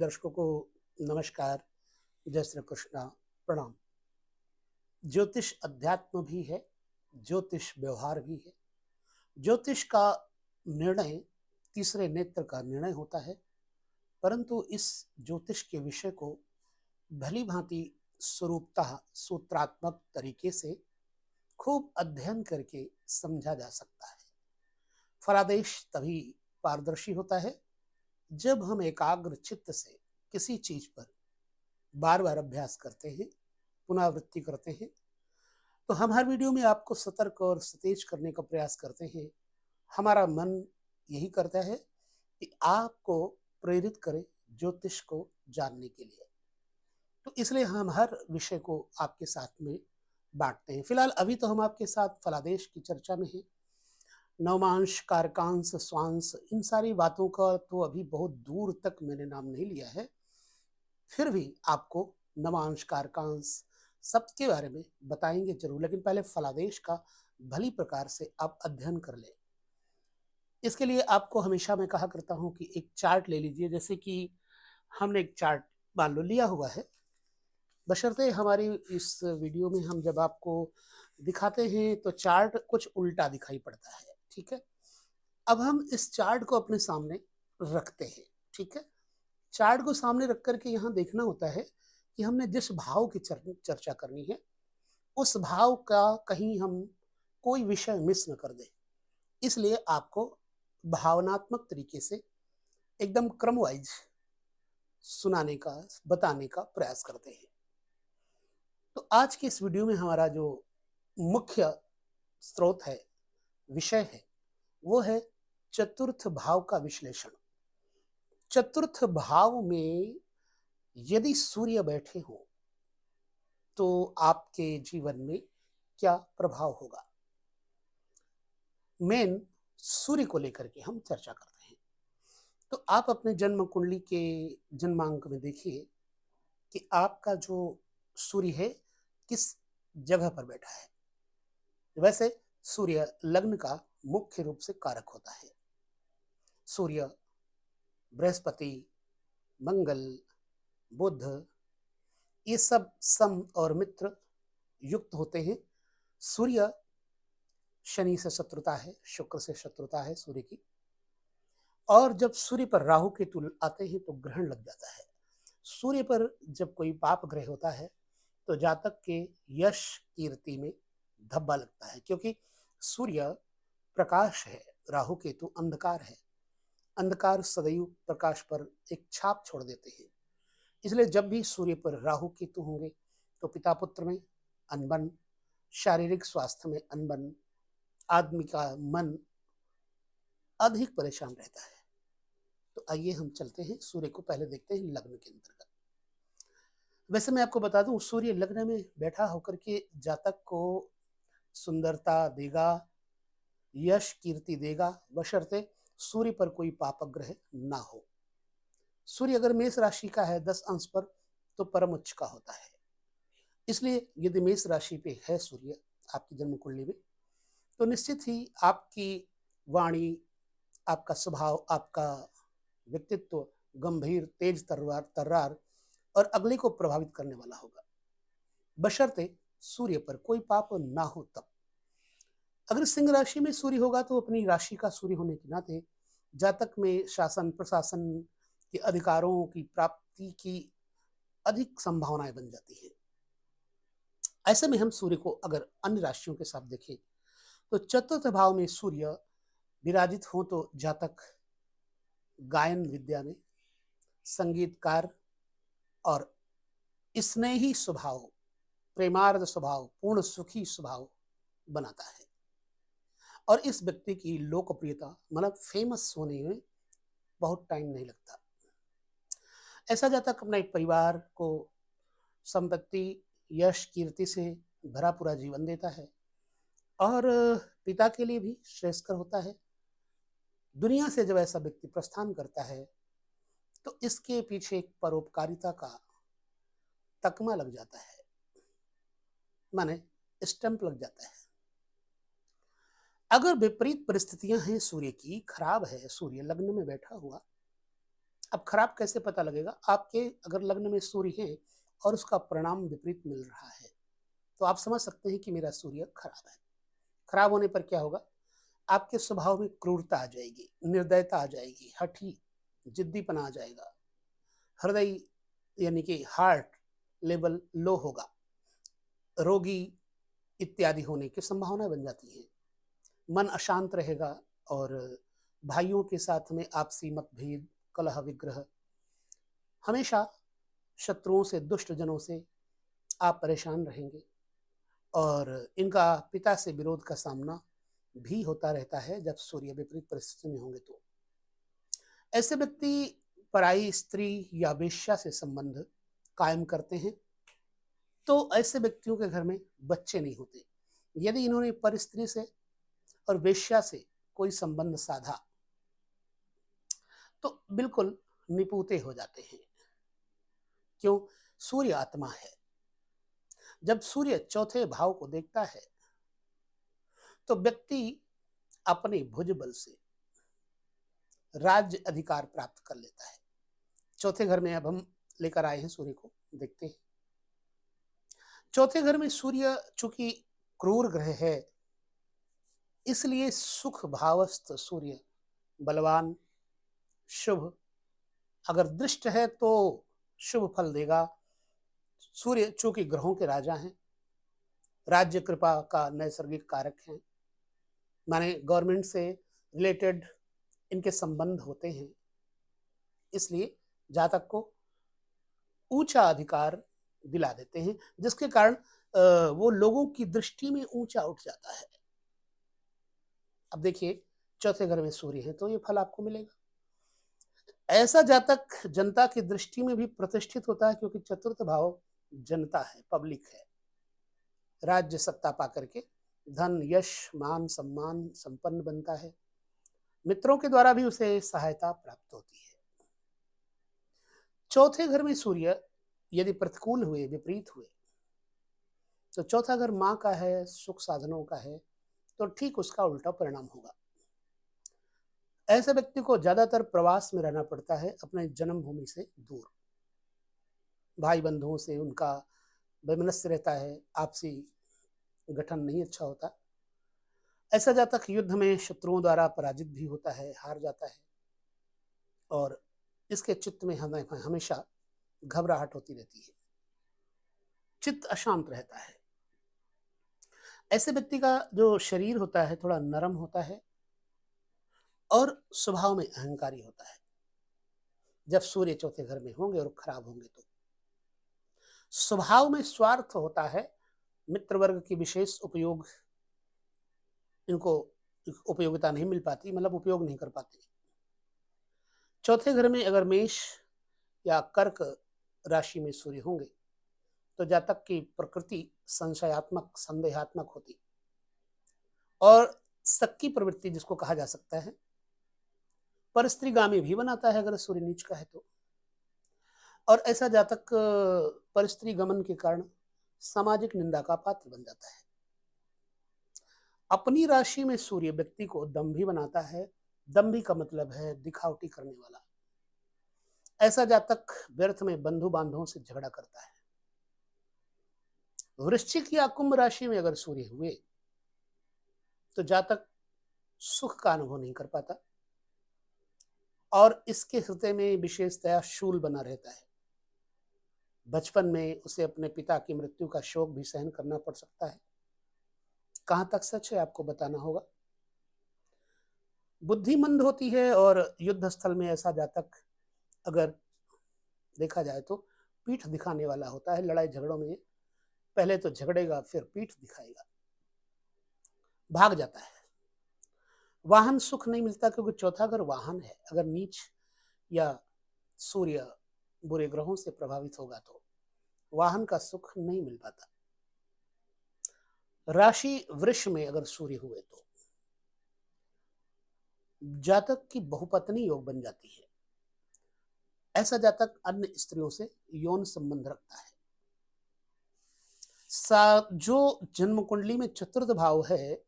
दर्शकों को नमस्कार, जय श्री कृष्णा, प्रणाम। ज्योतिष अध्यात्म भी है, ज्योतिष व्यवहार भी है। ज्योतिष का निर्णय तीसरे नेत्र का निर्णय होता है, परंतु इस ज्योतिष के विषय को भली भांति स्वरूपतः सूत्रात्मक तरीके से खूब अध्ययन करके समझा जा सकता है। फलादेश तभी पारदर्शी होता है जब हम एकाग्र चित्त से किसी चीज पर बार बार अभ्यास करते हैं, पुनरावृत्ति करते हैं। तो हम हर वीडियो में आपको सतर्क और सतेज करने का प्रयास करते हैं। हमारा मन यही करता है कि आपको प्रेरित करें ज्योतिष को जानने के लिए। तो इसलिए हम हर विषय को आपके साथ में बांटते हैं। फिलहाल अभी तो हम आपके साथ फलादेश की चर्चा में हैं। नवमांश, कारकांश, स्वांश, इन सारी बातों का तो अभी बहुत दूर तक मैंने नाम नहीं लिया है। फिर भी आपको नवांश, कारकांश सबके बारे में बताएंगे जरूर, लेकिन पहले फलादेश का भली प्रकार से आप अध्ययन कर लें। इसके लिए आपको हमेशा मैं कहा करता हूं कि एक चार्ट ले लीजिए। जैसे कि हमने एक चार्ट मान लो लिया हुआ है, बशर्ते हमारी इस वीडियो में हम जब आपको दिखाते हैं तो चार्ट कुछ उल्टा दिखाई पड़ता है, ठीक है। अब हम इस चार्ट को अपने सामने रखते हैं, ठीक है। चार्ट को सामने रख करके यहाँ देखना होता है कि हमने जिस भाव की चर्चा करनी है उस भाव का कहीं हम कोई विषय मिस न कर दें। इसलिए आपको भावनात्मक तरीके से एकदम क्रम वाइज सुनाने का, बताने का प्रयास करते हैं। तो आज के इस वीडियो में हमारा जो मुख्य स्रोत है, विषय है, वो है चतुर्थ भाव का विश्लेषण। चतुर्थ भाव में यदि सूर्य बैठे हो तो आपके जीवन में क्या प्रभाव होगा, मेन सूर्य को लेकर के हम चर्चा करते हैं। तो आप अपने जन्म कुंडली के जन्मांक में देखिए कि आपका जो सूर्य है किस जगह पर बैठा है। वैसे सूर्य लग्न का मुख्य रूप से कारक होता है। सूर्य, बृहस्पति, मंगल, बुध, ये सब सम और मित्र युक्त होते हैं। सूर्य शनि से शत्रुता है, शुक्र से शत्रुता है सूर्य की। और जब सूर्य पर राहु केतु आते हैं तो ग्रहण लग जाता है। सूर्य पर जब कोई पाप ग्रह होता है तो जातक के यश कीर्ति में धब्बा लगता है, क्योंकि सूर्य प्रकाश है, राहु केतु अंधकार है। अंधकार सदैव प्रकाश पर एक छाप छोड़ देते हैं। इसलिए जब भी सूर्य पर राहु केतु होंगे तो पिता पुत्र में अनबन, शारीरिक स्वास्थ्य में अनबन, आदमी का मन अधिक परेशान रहता है। तो आइए हम चलते हैं, सूर्य को पहले देखते हैं लग्न के अंतर्गत। वैसे मैं आपको बता दूं, सूर्य लग्न में बैठा होकर के जातक को सुंदरता देगा, यश कीर्ति देगा, बशर्ते सूर्य पर कोई पाप ग्रह ना हो। सूर्य अगर मेष राशि का है 10 अंश पर तो परम उच्च का होता है। इसलिए यदि मेष राशि पे है सूर्य आपकी जन्म कुंडली में तो निश्चित ही आपकी वाणी, आपका स्वभाव, आपका व्यक्तित्व गंभीर, तेज तर्रार और अगले को प्रभावित करने वाला होगा, बशर्ते सूर्य पर कोई पाप ना हो तब। अगर सिंह राशि में सूर्य होगा तो अपनी राशि का सूर्य होने के नाते जातक में शासन प्रशासन के अधिकारों की प्राप्ति की अधिक संभावनाएं बन जाती हैं। ऐसे में हम सूर्य को अगर अन्य राशियों के साथ देखें तो चतुर्थ भाव में सूर्य विराजित हो तो जातक गायन विद्या में संगीतकार और स्नेही स्वभाव, प्रेमार्ध स्वभाव, पूर्ण सुखी स्वभाव बनाता है। और इस व्यक्ति की लोकप्रियता मतलब फेमस होने में बहुत टाइम नहीं लगता। ऐसा जातक अपना एक परिवार को संपत्ति, यश, कीर्ति से भरा पूरा जीवन देता है और पिता के लिए भी श्रेयस्कर होता है। दुनिया से जब ऐसा व्यक्ति प्रस्थान करता है तो इसके पीछे एक परोपकारिता का तकमा लग जाता है, माने स्टैंप लग जाता है। अगर विपरीत परिस्थितियां हैं, सूर्य की खराब है, सूर्य लग्न में बैठा हुआ अब खराब कैसे पता लगेगा? आपके अगर लग्न में सूर्य है और उसका परिणाम विपरीत मिल रहा है, तो आप समझ सकते हैं कि मेरा सूर्य खराब है। खराब होने पर क्या होगा? आपके स्वभाव में क्रूरता आ जाएगी, निर्दयता आ जाएगी, हठी, जिद्दीपना आ जाएगा, हृदय यानी कि हार्ट लेवल लो होगा, रोगी इत्यादि होने की संभावना बन जाती है। मन अशांत रहेगा और भाइयों के साथ में आपसी मतभेद, कलह विग्रह, हमेशा शत्रुओं से, दुष्ट जनों से आप परेशान रहेंगे और इनका पिता से विरोध का सामना भी होता रहता है जब सूर्य विपरीत परिस्थिति में होंगे। तो ऐसे व्यक्ति पराई स्त्री या वेश्या से संबंध कायम करते हैं, तो ऐसे व्यक्तियों के घर में बच्चे नहीं होते। यदि इन्होंने पर स्त्री से और वेश्या से कोई संबंध साधा तो बिल्कुल निपुते हो जाते हैं। क्यों? सूर्य आत्मा है। जब सूर्य चौथे भाव को देखता है तो व्यक्ति अपने भुजबल से राज्य अधिकार प्राप्त कर लेता है। चौथे घर में अब हम लेकर आए हैं सूर्य को, देखते हैं। चौथे घर में सूर्य चूंकि क्रूर ग्रह है, इसलिए सुख भावस्थ सूर्य बलवान, शुभ, अगर दृष्ट है तो शुभ फल देगा। सूर्य चूंकि ग्रहों के राजा हैं, राज्य कृपा का नैसर्गिक कारक हैं, माने गवर्नमेंट से रिलेटेड इनके संबंध होते हैं, इसलिए जातक को ऊंचा अधिकार दिला देते हैं, जिसके कारण वो लोगों की दृष्टि में ऊंचा उठ जाता है। अब देखिए, चौथे घर में सूर्य है तो ये फल आपको मिलेगा। ऐसा जातक जनता की दृष्टि में भी प्रतिष्ठित होता है, क्योंकि चतुर्थ भाव जनता है, पब्लिक है। राज्य सत्ता पा करके धन, यश, मान, सम्मान संपन्न बनता है। मित्रों के द्वारा भी उसे सहायता प्राप्त होती है। चौथे घर में सूर्य यदि प्रतिकूल हुए, विपरीत हुए, तो चौथा घर माँ का है, सुख साधनों का है, तो ठीक उसका उल्टा परिणाम होगा। ऐसे व्यक्ति को ज्यादातर प्रवास में रहना पड़ता है, अपने जन्मभूमि से दूर। भाई बंधुओं से उनका वैमनस्य रहता है, आपसी गठन नहीं अच्छा होता। ऐसा जातक युद्ध में शत्रुओं द्वारा पराजित भी होता है, हार जाता है, और इसके चित्त में हमें हमेशा घबराहट होती रहती है, चित्त अशांत रहता है। ऐसे व्यक्ति का जो शरीर होता है थोड़ा नरम होता है और स्वभाव में अहंकारी होता है। जब सूर्य चौथे घर में होंगे और खराब होंगे तो स्वभाव में स्वार्थ होता है, मित्र वर्ग की विशेष उपयोग, इनको उपयोगिता नहीं मिल पाती, मतलब उपयोग नहीं कर पाते। चौथे घर में अगर मेष या कर्क राशि में सूर्य होंगे तो जातक की प्रकृति संशयात्मक, संदेहात्मक होती और सक्की प्रवृत्ति जिसको कहा जा सकता है, पर स्त्रीगामी भी बनाता है अगर सूर्य नीच का है तो। और ऐसा जातक पर स्त्री गमन के कारण सामाजिक निंदा का पात्र बन जाता है। अपनी राशि में सूर्य व्यक्ति को दंभी बनाता है। दंभी का मतलब है दिखावटी करने वाला। ऐसा जातक व्यर्थ में बंधु बांधवों से झगड़ा करता है। वृश्चिक या कुंभ राशि में अगर सूर्य हुए तो जातक सुख का अनुभव नहीं कर पाता और इसके हृदय में विशेषतया शूल बना रहता है। बचपन में उसे अपने पिता की मृत्यु का शोक भी सहन करना पड़ सकता है। कहां तक सच है आपको बताना होगा। बुद्धिमंद होती है और युद्ध स्थल में ऐसा जातक अगर देखा जाए तो पीठ दिखाने वाला होता है। लड़ाई झगड़ों में पहले तो झगड़ेगा, फिर पीठ दिखाएगा, भाग जाता है। वाहन सुख नहीं मिलता, क्योंकि चौथा घर वाहन है। अगर नीच या सूर्य बुरे ग्रहों से प्रभावित होगा तो वाहन का सुख नहीं मिल पाता। राशि वृष में अगर सूर्य हुए तो जातक की बहुपत्नी योग बन जाती है। ऐसा जातक अन्य स्त्रियों से यौन संबंध रखता है। जो जन्म कुंडली में चतुर्थ भाव है,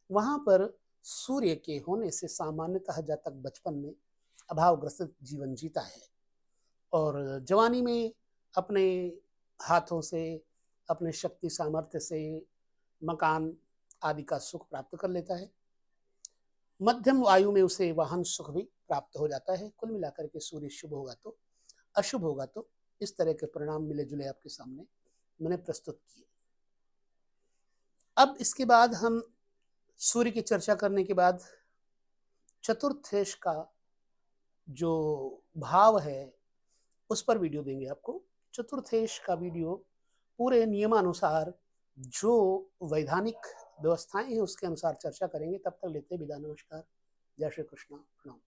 वहां पर सूर्य के होने से सामान्यतः जातक बचपन में अभावग्रसित जीवन जीता है और जवानी में अपने हाथों से, अपने शक्ति सामर्थ्य से मकान आदि का सुख प्राप्त कर लेता है। मध्यम आयु में उसे वाहन सुख भी प्राप्त हो जाता है। कुल मिलाकर के सूर्य शुभ होगा तो, अशुभ होगा तो, इस तरह के परिणाम मिले जुले आपके सामने मैंने प्रस्तुत किए। अब इसके बाद हम सूर्य की चर्चा करने के बाद चतुर्थेश का जो भाव है उस पर वीडियो देंगे आपको। चतुर्थेश का वीडियो पूरे नियमानुसार जो वैधानिक व्यवस्थाएं हैं उसके अनुसार चर्चा करेंगे। तब तक लेते विदा, नमस्कार, जय श्री कृष्ण, प्रणाम।